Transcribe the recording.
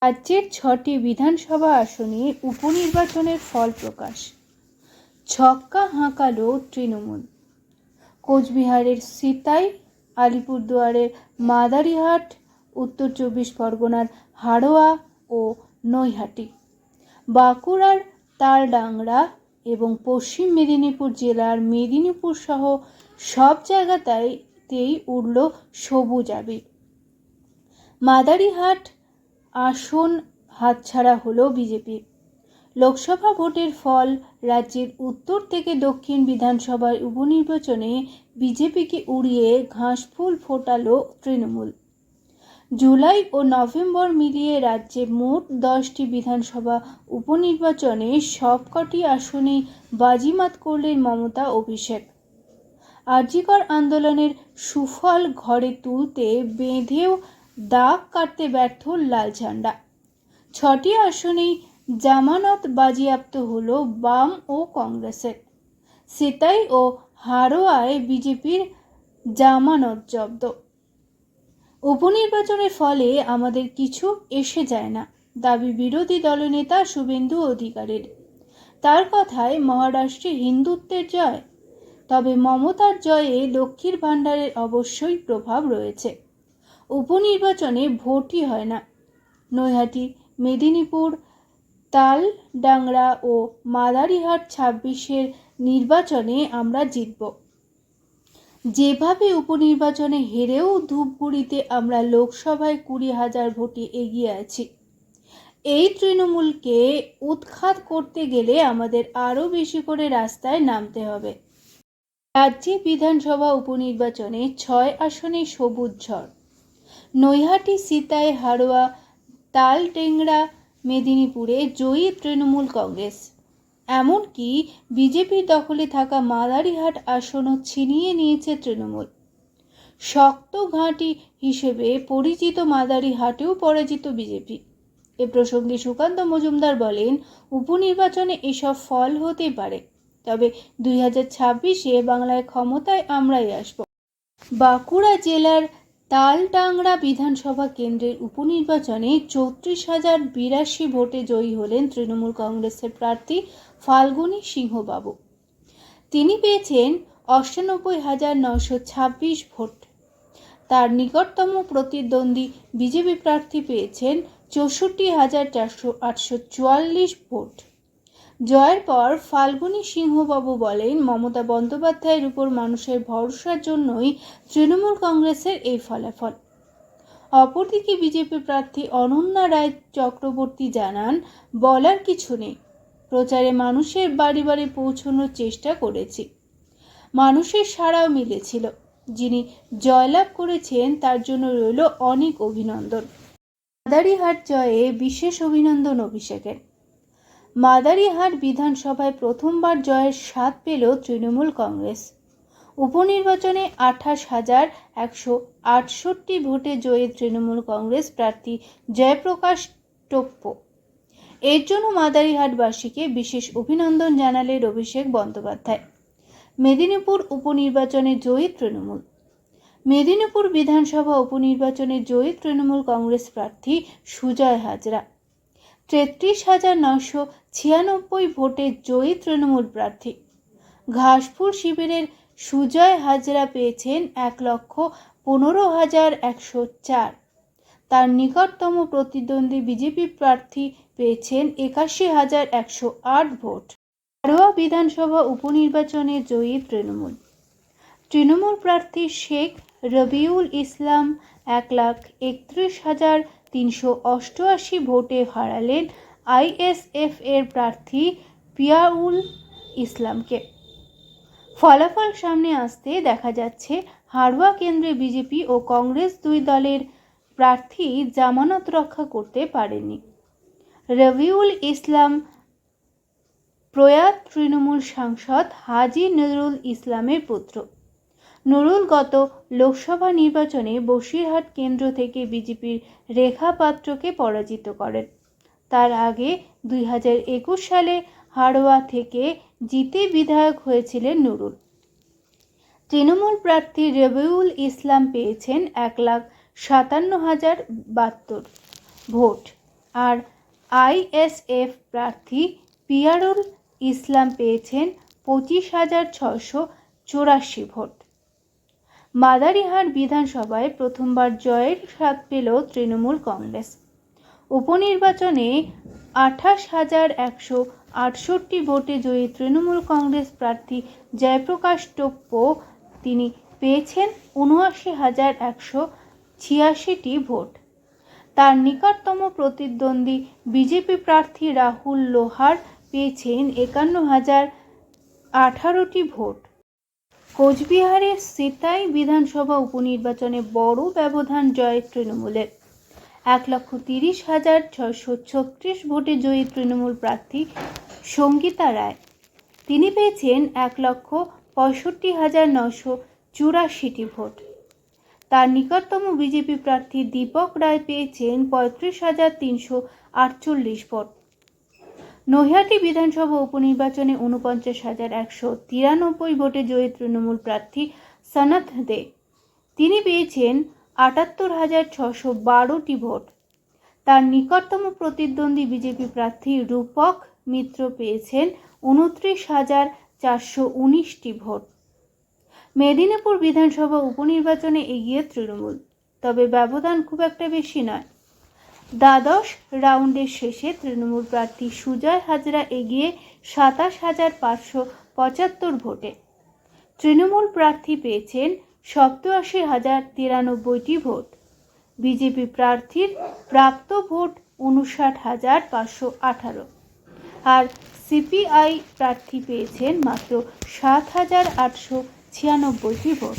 রাজ্যের 6টি বিধানসভা আসনে উপনির্বাচনের ফল প্রকাশ। ছক্কা হাঁকালো তৃণমূল। কোচবিহারের সিতাই, আলিপুরদুয়ারের মাদারিহাট, উত্তর 24 পরগনার হাড়োয়া ও নৈহাটি, বাঁকুড়ার তালডাংরা এবং পশ্চিম মেদিনীপুর জেলার মেদিনীপুর সহ সব জায়গাতেই উড়ল সবুজ আবির। মাদারিহাট আসন হাতছাড়া হলো বিজেপির। লোকসভা ভোটের ফল। রাজ্যের উত্তর থেকে দক্ষিণ বিধানসভার উপনির্বাচনে বিজেপিকে উড়িয়ে ঘাসফুল ফোটালো তৃণমূল। জুলাই ও নভেম্বর মিলিয়ে রাজ্যে মোট 10টি বিধানসভা উপনির্বাচনে সবকটি আসনেই বাজিমাত করলেন মমতা অভিষেক। আরজিকর আন্দোলনের সুফল ঘরে তুলতে বেঁধেও দাগ কাটতে ব্যর্থ লাল ঝান্ডা। 6টি আসনেই জামানত বাজেয়াপ্ত হলো বাম ও কংগ্রেসের। সিতাই ও হাড়োয়ায় বিজেপির জামানত জব্দ। উপনির্বাচনের ফলে আমাদের কিছু এসে যায় না, দাবি বিরোধী দলনেতা শুভেন্দু অধিকারীর। তার কথায় মহারাষ্ট্রে হিন্দুত্বের জয়, তবে মমতার জয়ে লক্ষ্মীর ভাণ্ডারের অবশ্যই প্রভাব রয়েছে। উপনির্বাচনে ভোটই হয় না। নৈহাটি, মেদিনীপুর, তালডাংরা ও মাদারিহাট 26-এর নির্বাচনে আমরা জিতব। যেভাবে উপনির্বাচনে হেরেও ধূপগুড়িতে আমরা লোকসভায় 20,000 ভোটে এগিয়ে আছি। এই তৃণমূলকে উৎখাত করতে গেলে আমাদের আরও বেশি করে রাস্তায় নামতে হবে। রাজ্যে বিধানসভা উপনির্বাচনে 6 আসনে সবুজ ঝড়। নৈহাটি, সিতাই, হাড়োয়া, তালডাংরা, মেদিনীপুরে জয়ী তৃণমূল কংগ্রেস। এমনকি বিজেপির দখলে থাকা মাদারিহাট আসনও ছিনিয়ে নিয়েছে তৃণমূল। শক্ত ঘাঁটি হিসেবে পরিচিত মাদারিহাটেও পরাজিত বিজেপি। এ প্রসঙ্গে সুকান্ত মজুমদার বলেন, উপনির্বাচনে এসব ফল হতে পারে, তবে 2026-এ বাংলায় ক্ষমতায় আমরাই আসব। বাঁকুড়া জেলার তালডাংরা বিধানসভা কেন্দ্রের উপনির্বাচনে 34,082 ভোটে জয়ী হলেন তৃণমূল কংগ্রেসের প্রার্থী ফাল্গুনী সিংহবাবু। তিনি পেয়েছেন 98,926 ভোট। তার নিকটতম প্রতিদ্বন্দ্বী বিজেপি প্রার্থী পেয়েছেন 64,844 ভোট। জয়ের পর ফাল্গুনী সিংহবাবু বলেন, মমতা বন্দ্যোপাধ্যায়ের উপর মানুষের ভরসার জন্যই তৃণমূল কংগ্রেসের এই ফলাফল। অপরদিকে বিজেপি প্রার্থী অনন্যা রায় চক্রবর্তী জানান, বলার কিছু নেই, প্রচারে মানুষের বাড়ি বাড়ি পৌঁছানোর চেষ্টা করেছি, মানুষের সাড়াও মিলেছিল। যিনি জয়লাভ করেছেন তার জন্য রইল অনেক অভিনন্দন। মাদারিহাট জয়ে বিশেষ অভিনন্দন অভিষেকের। মাদারিহাট বিধানসভায় প্রথমবার জয়ের স্বাদ পেল তৃণমূল কংগ্রেস। উপনির্বাচনে 28,168 ভোটে জয়ী তৃণমূল কংগ্রেস প্রার্থী জয়প্রকাশ টোপ্পো। এর জন্য মাদারিহাটবাসীকে বিশেষ অভিনন্দন জানালেন অভিষেক বন্দ্যোপাধ্যায়। মেদিনীপুর উপনির্বাচনে জয়ী তৃণমূল। মেদিনীপুর বিধানসভা উপনির্বাচনে জয়ী তৃণমূল কংগ্রেস প্রার্থী সুজয় হাজরা। 33,996 ভোটে জয়ী তৃণমূল প্রার্থী। ঘাসফুল শিবিরের সুজয় হাজরা পেয়েছেন 1,15,104। তার নিকটতম প্রতিদ্বন্দ্বী বিজেপি প্রার্থী পেয়েছেন 81,108 ভোট। হাড়োয়া বিধানসভা উপনির্বাচনে জয়ী তৃণমূল। তৃণমূল প্রার্থী শেখ রবিউল ইসলাম 1,31,388 ভোটে হারালেন আইএসএফ এর প্রার্থী পিয়াউল ইসলামকে। ফলাফল সামনে আসতে দেখা যাচ্ছে, হাড়োয়া কেন্দ্রে বিজেপি ও কংগ্রেস দুই দলের প্রার্থী জামানত রক্ষা করতে পারেননি। রবিউল ইসলাম প্রয়াত তৃণমূল সাংসদ হাজী নুরুল ইসলামের পুত্র। নুরুল গত লোকসভা নির্বাচনে বসিরহাট কেন্দ্র থেকে বিজেপির রেখা পাত্রকে পরাজিত করেন। তার আগে 2021 সালে হাড়োয়া থেকে জিতে বিধায়ক হয়েছিলেন নুরুল। তৃণমূল প্রার্থী রবিউল ইসলাম পেয়েছেন 1,57,072 ভোট। আর আইএসএফ প্রার্থী পিয়ারুল ইসলাম পেয়েছেন 25,684 ভোট। মাদারিহাট বিধানসভায় প্রথমবার জয়ের স্বাদ পেল তৃণমূল কংগ্রেস। উপনির্বাচনে 28,168 ভোটে জয়ী তৃণমূল কংগ্রেস প্রার্থী জয়প্রকাশ টোপ্পো তিনি পেয়েছেন 79,186টি ভোট। তার নিকটতম প্রতিদ্বন্দ্বী বিজেপি প্রার্থী রাহুল লোহার পেয়েছেন 51,018টি ভোট। কোচবিহারের সিতাই বিধানসভা উপনির্বাচনে বড় ব্যবধান জয় তৃণমূলের। 1,30,636 ভোটে জয়ী তৃণমূল প্রার্থী সঙ্গীতা রায় তিনি পেয়েছেন 1,65,984টি ভোট। তার নিকটতম বিজেপি প্রার্থী দীপক রায় পেয়েছেন 35,348 ভোট। নৈহাটি বিধানসভা উপনির্বাচনে 49,193 ভোটে জয়ী তৃণমূল প্রার্থী সনাথ দে তিনি পেয়েছেন 78,612টি ভোট। তার নিকটতম প্রতিদ্বন্দ্বী বিজেপি প্রার্থী রূপক মিত্র পেয়েছেন 29,419টি ভোট। মেদিনীপুর বিধানসভা উপনির্বাচনে এগিয়ে তৃণমূল, তবে ব্যবধান খুব একটা বেশি নয়। দ্বাদশ রাউন্ডের শেষে তৃণমূল প্রার্থী সুজয় হাজরা এগিয়ে 27,575 ভোটে। তৃণমূল প্রার্থী পেয়েছেন 87,093টি ভোট। বিজেপি প্রার্থীর প্রাপ্ত ভোট 59,518 আর সিপিআই প্রার্থী পেয়েছেন মাত্র 7,896টি ভোট।